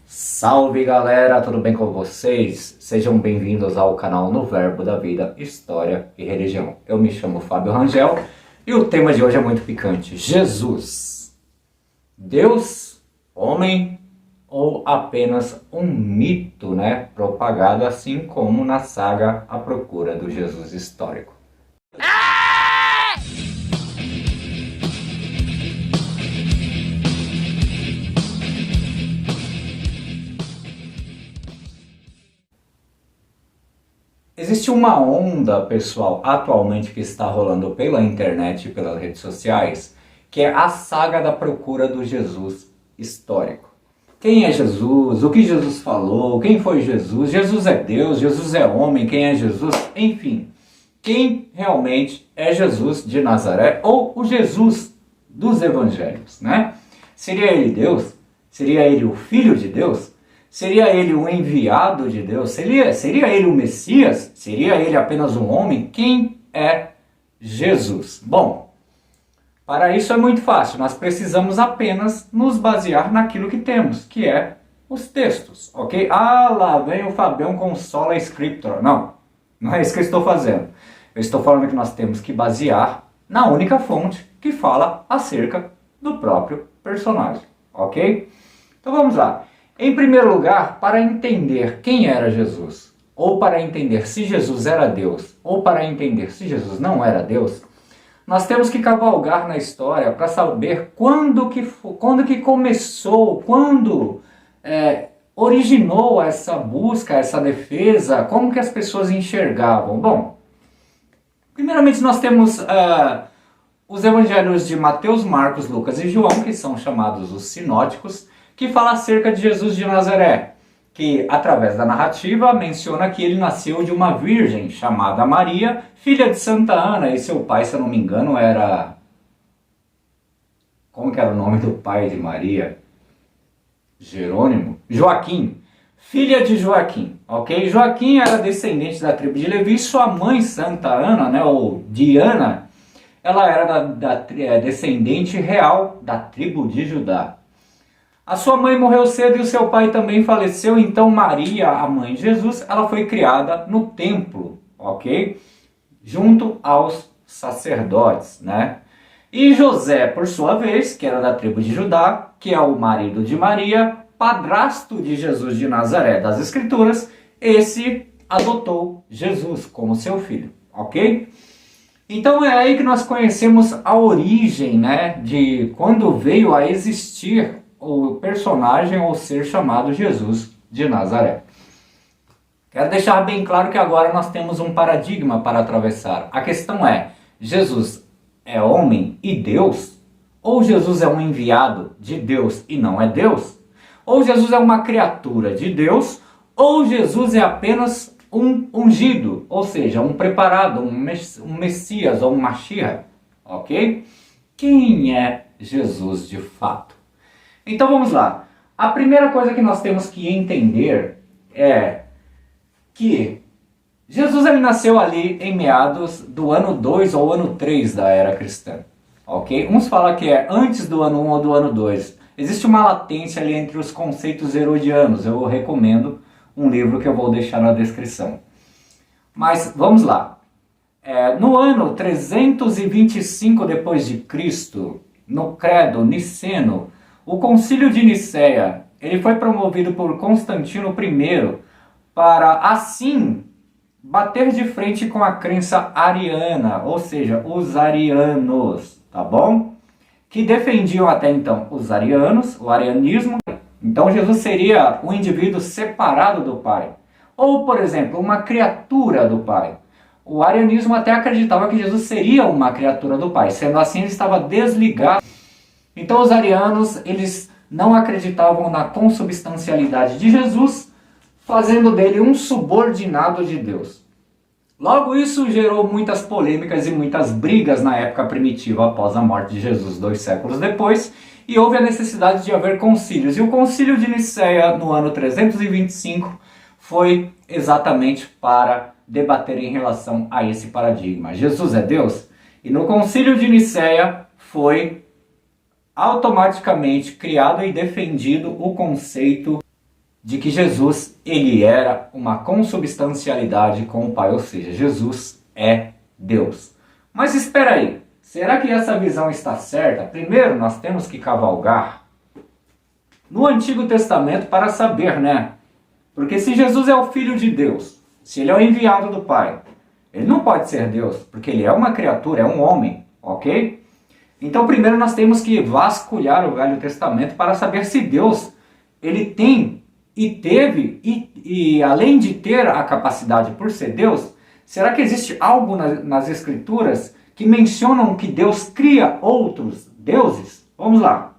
Salve galera, tudo bem com vocês? Sejam bem-vindos ao canal No Verbo da Vida, História e Religião. Eu me chamo Fábio Rangel e o tema de hoje é muito picante. Jesus, Deus, homem ou apenas um mito, né? Propagado assim como na saga A Procura do Jesus Histórico. Existe uma onda, pessoal, atualmente que está rolando pela internet e pelas redes sociais, que é a saga da procura do Jesus histórico. Quem é Jesus? O que Jesus falou? Quem foi Jesus? Jesus é Deus? Jesus é homem? Quem é Jesus? Enfim, quem realmente é Jesus de Nazaré ou o Jesus dos evangelhos, né? Seria ele Deus? Seria ele o Filho de Deus? Seria ele o enviado de Deus? Seria ele o Messias? Seria ele apenas um homem? Quem é Jesus? Bom, para isso é muito fácil. Nós precisamos apenas nos basear naquilo que temos, que é os textos, ok? Ah, lá vem o Fabião com sola scriptura. Não, não é isso que eu estou fazendo. Eu estou falando que nós temos que basear na única fonte que fala acerca do próprio personagem, ok? Então vamos lá. Em primeiro lugar, para entender quem era Jesus, ou para entender se Jesus era Deus, ou para entender se Jesus não era Deus, nós temos que cavalgar na história para saber quando que começou, quando originou essa busca, essa defesa, como que as pessoas enxergavam. Bom, primeiramente nós temos os evangelhos de Mateus, Marcos, Lucas e João, que são chamados os sinóticos, que fala acerca de Jesus de Nazaré, que através da narrativa menciona que ele nasceu de uma virgem chamada Maria, filha de Santa Ana, e seu pai, se eu não me engano, era... Como que era o nome do pai de Maria? Jerônimo? Joaquim, filha de Joaquim, ok? Joaquim era descendente da tribo de Levi, sua mãe, Santa Ana, né, ou Diana, ela era descendente real da tribo de Judá. A sua mãe morreu cedo e o seu pai também faleceu, então Maria, a mãe de Jesus, ela foi criada no templo, ok? Junto aos sacerdotes, né? E José, por sua vez, que era da tribo de Judá, que é o marido de Maria, padrasto de Jesus de Nazaré das Escrituras, esse adotou Jesus como seu filho, ok? Então é aí que nós conhecemos a origem, né, de quando veio a existir o personagem ou ser chamado Jesus de Nazaré. Quero deixar bem claro que agora nós temos um paradigma para atravessar. A questão é, Jesus é homem e Deus? Ou Jesus é um enviado de Deus e não é Deus? Ou Jesus é uma criatura de Deus? Ou Jesus é apenas um ungido, ou seja, um preparado, um Messias ou um Mashiach, ok? Quem é Jesus de fato? Então vamos lá. A primeira coisa que nós temos que entender é que Jesus ele nasceu ali em meados do ano 2 ou ano 3 da era cristã. Ok? Uns falam que é antes do ano 1 ou do ano 2. Existe uma latência ali entre os conceitos herodianos. Eu recomendo um livro que eu vou deixar na descrição. Mas vamos lá. No ano 325 depois de Cristo, no credo niceno, o Concílio de Nicéia, ele foi promovido por Constantino I para, assim, bater de frente com a crença ariana, ou seja, os arianos, tá bom? Que defendiam até então os arianos, o arianismo. Então Jesus seria um indivíduo separado do Pai. Ou, por exemplo, uma criatura do Pai. O arianismo até acreditava que Jesus seria uma criatura do Pai. Sendo assim, ele estava desligado. Então os arianos, eles não acreditavam na consubstancialidade de Jesus, fazendo dele um subordinado de Deus. Logo isso gerou muitas polêmicas e muitas brigas na época primitiva após a morte de Jesus 2 séculos depois, e houve a necessidade de haver concílios. E o concílio de Nicéia no ano 325 foi exatamente para debater em relação a esse paradigma. Jesus é Deus? E no concílio de Nicéia foi automaticamente criado e defendido o conceito de que Jesus, ele era uma consubstancialidade com o Pai, ou seja, Jesus é Deus. Mas espera aí, será que essa visão está certa? Primeiro, nós temos que cavalgar no Antigo Testamento para saber, né? Porque se Jesus é o Filho de Deus, se ele é o enviado do Pai, ele não pode ser Deus, porque ele é uma criatura, é um homem, ok? Então primeiro nós temos que vasculhar o Velho Testamento para saber se Deus, ele tem e teve, e além de ter a capacidade por ser Deus, será que existe algo nas Escrituras que mencionam que Deus cria outros deuses? Vamos lá.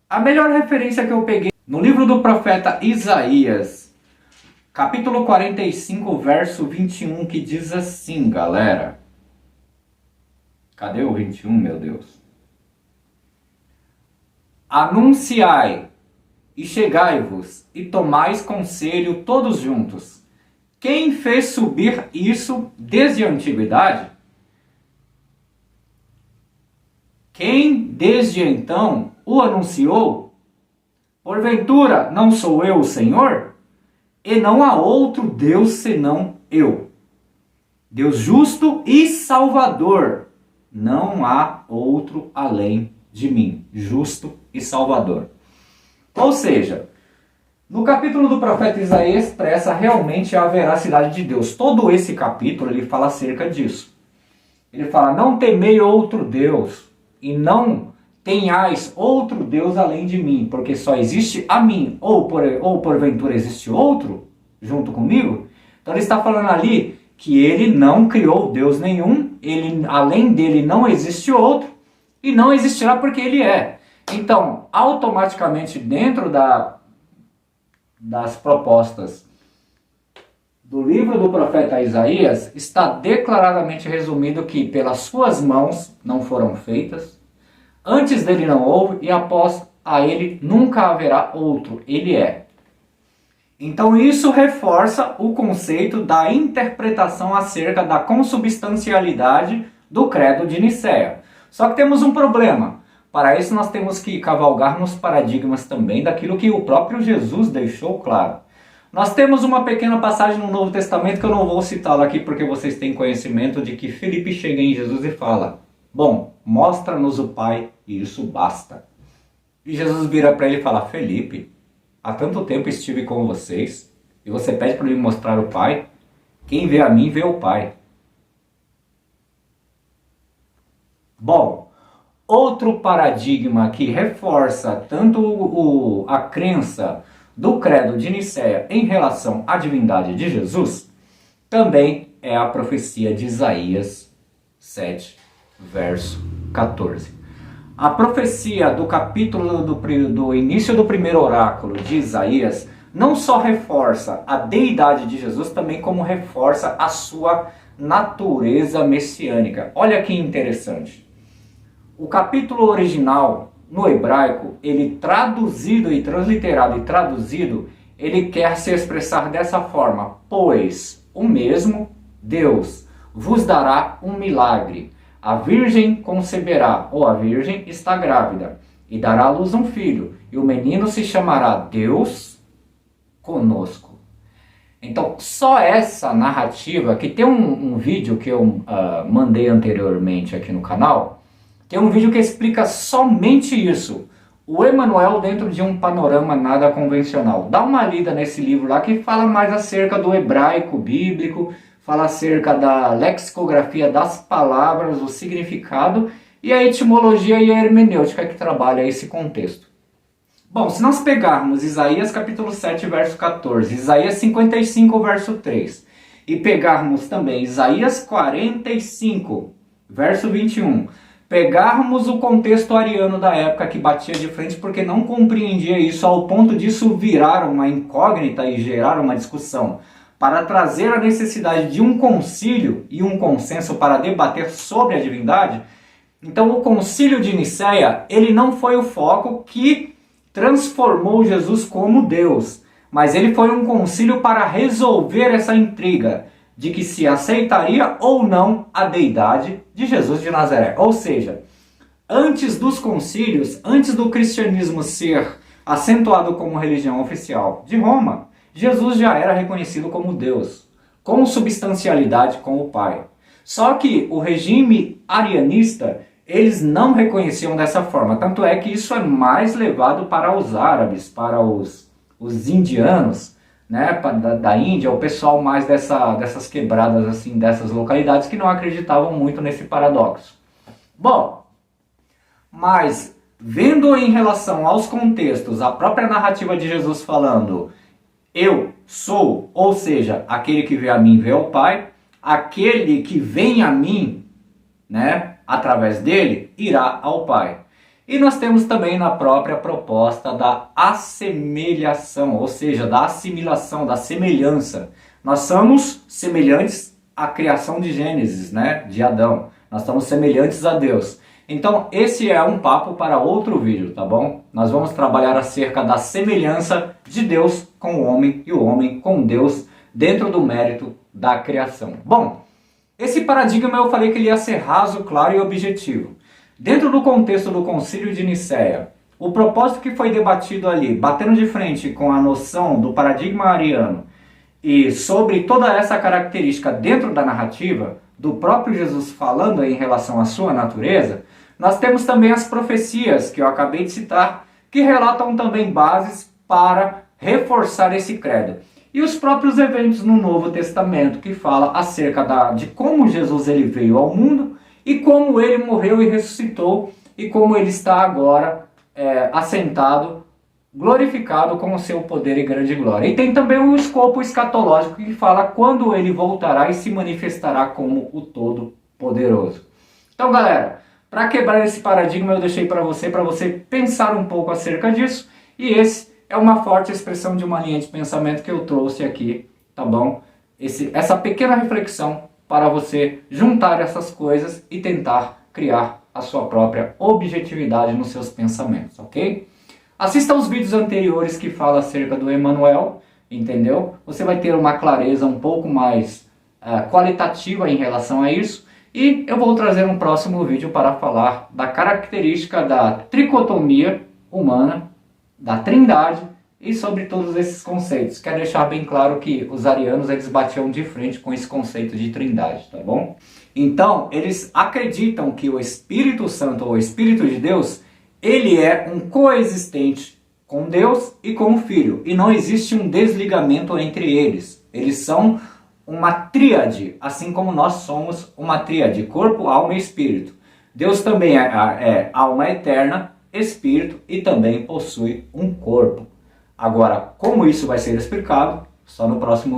A melhor referência que eu peguei no livro do profeta Isaías, capítulo 45, verso 21, que diz assim, galera. Cadê o 21, meu Deus? Anunciai e chegai-vos e tomais conselho todos juntos. Quem fez subir isso desde a antiguidade? Quem desde então o anunciou? Porventura não sou eu o Senhor? E não há outro Deus senão eu. Deus justo e salvador. Não há outro além de mim. Justo e salvador. Ou seja, no capítulo do profeta Isaías expressa realmente a veracidade de Deus. Todo esse capítulo ele fala acerca disso. Ele fala, não temei outro Deus e não tenhais outro Deus além de mim, porque só existe a mim, ou porventura existe outro junto comigo. Então ele está falando ali que ele não criou Deus nenhum, ele, além dele não existe outro, e não existirá porque ele é. Então, automaticamente dentro das propostas do livro do profeta Isaías, está declaradamente resumido que pelas suas mãos não foram feitas, antes dele não houve, e após a ele nunca haverá outro, ele é. Então isso reforça o conceito da interpretação acerca da consubstancialidade do credo de Nicéia. Só que temos um problema. Para isso nós temos que cavalgar nos paradigmas também daquilo que o próprio Jesus deixou claro. Nós temos uma pequena passagem no Novo Testamento que eu não vou citá-la aqui porque vocês têm conhecimento de que Filipe chega em Jesus e fala, bom, mostra-nos o Pai e isso basta. E Jesus vira para ele e fala, Felipe, há tanto tempo estive com vocês e você pede para me mostrar o Pai? Quem vê a mim vê o Pai. Bom, outro paradigma que reforça tanto a crença do credo de Nicéia em relação à divindade de Jesus, também é a profecia de Isaías 7, verso 14. A profecia do capítulo do início do primeiro oráculo de Isaías não só reforça a deidade de Jesus, também como reforça a sua natureza messiânica. Olha que interessante. O capítulo original, no hebraico, ele traduzido e transliterado e traduzido, ele quer se expressar dessa forma. Pois o mesmo Deus vos dará um milagre. A virgem conceberá, ou a virgem está grávida, e dará à luz um filho, e o menino se chamará Deus conosco. Então, só essa narrativa, que tem um vídeo que eu mandei anteriormente aqui no canal, tem um vídeo que explica somente isso. O Emmanuel dentro de um panorama nada convencional. Dá uma lida nesse livro lá que fala mais acerca do hebraico bíblico, fala acerca da lexicografia das palavras, o significado e a etimologia e a hermenêutica que trabalha esse contexto. Bom, se nós pegarmos Isaías capítulo 7, verso 14, Isaías 55, verso 3, e pegarmos também Isaías 45, verso 21, pegarmos o contexto ariano da época que batia de frente porque não compreendia isso ao ponto disso virar uma incógnita e gerar uma discussão, para trazer a necessidade de um concílio e um consenso para debater sobre a divindade. Então o concílio de Nicéia, ele não foi o foco que transformou Jesus como Deus, mas ele foi um concílio para resolver essa intriga de que se aceitaria ou não a deidade de Jesus de Nazaré. Ou seja, antes dos concílios, antes do cristianismo ser acentuado como religião oficial de Roma, Jesus já era reconhecido como Deus, com substancialidade com o Pai. Só que o regime arianista, eles não reconheciam dessa forma. Tanto é que isso é mais levado para os árabes, para os indianos, né, da Índia, o pessoal mais dessas quebradas, assim, dessas localidades que não acreditavam muito nesse paradoxo. Bom, mas vendo em relação aos contextos, a própria narrativa de Jesus falando, eu sou, ou seja, aquele que vê a mim vê o Pai, aquele que vem a mim, né, através dele, irá ao Pai. E nós temos também na própria proposta da assemelhação, ou seja, da assimilação, da semelhança. Nós somos semelhantes à criação de Gênesis, né, de Adão. Nós somos semelhantes a Deus. Então esse é um papo para outro vídeo, tá bom? Nós vamos trabalhar acerca da semelhança de Deus com o homem e o homem com Deus dentro do mérito da criação. Bom, esse paradigma eu falei que ele ia ser raso, claro e objetivo. Dentro do contexto do Concílio de Nicéia, o propósito que foi debatido ali, batendo de frente com a noção do paradigma ariano e sobre toda essa característica dentro da narrativa, do próprio Jesus falando em relação à sua natureza, nós temos também as profecias que eu acabei de citar, que relatam também bases para reforçar esse credo. E os próprios eventos no Novo Testamento, que fala acerca de como Jesus ele veio ao mundo, e como ele morreu e ressuscitou, e como ele está agora assentado, glorificado com o seu poder e grande glória. E tem também o escopo escatológico que fala quando ele voltará e se manifestará como o Todo-Poderoso. Então, galera, para quebrar esse paradigma eu deixei para você pensar um pouco acerca disso, e esse é uma forte expressão de uma linha de pensamento que eu trouxe aqui, tá bom? Essa pequena reflexão para você juntar essas coisas e tentar criar a sua própria objetividade nos seus pensamentos, ok? Assista aos vídeos anteriores que falam acerca do Emmanuel, entendeu? Você vai ter uma clareza um pouco mais qualitativa em relação a isso. E eu vou trazer um próximo vídeo para falar da característica da tricotomia humana, da trindade e sobre todos esses conceitos. Quero deixar bem claro que os arianos eles batiam de frente com esse conceito de trindade, tá bom? Então, eles acreditam que o Espírito Santo, ou o Espírito de Deus, ele é um coexistente com Deus e com o Filho. E não existe um desligamento entre eles. Eles são uma tríade, assim como nós somos uma tríade, corpo, alma e espírito. Deus também é alma eterna, espírito e também possui um corpo. Agora, como isso vai ser explicado? Só no próximo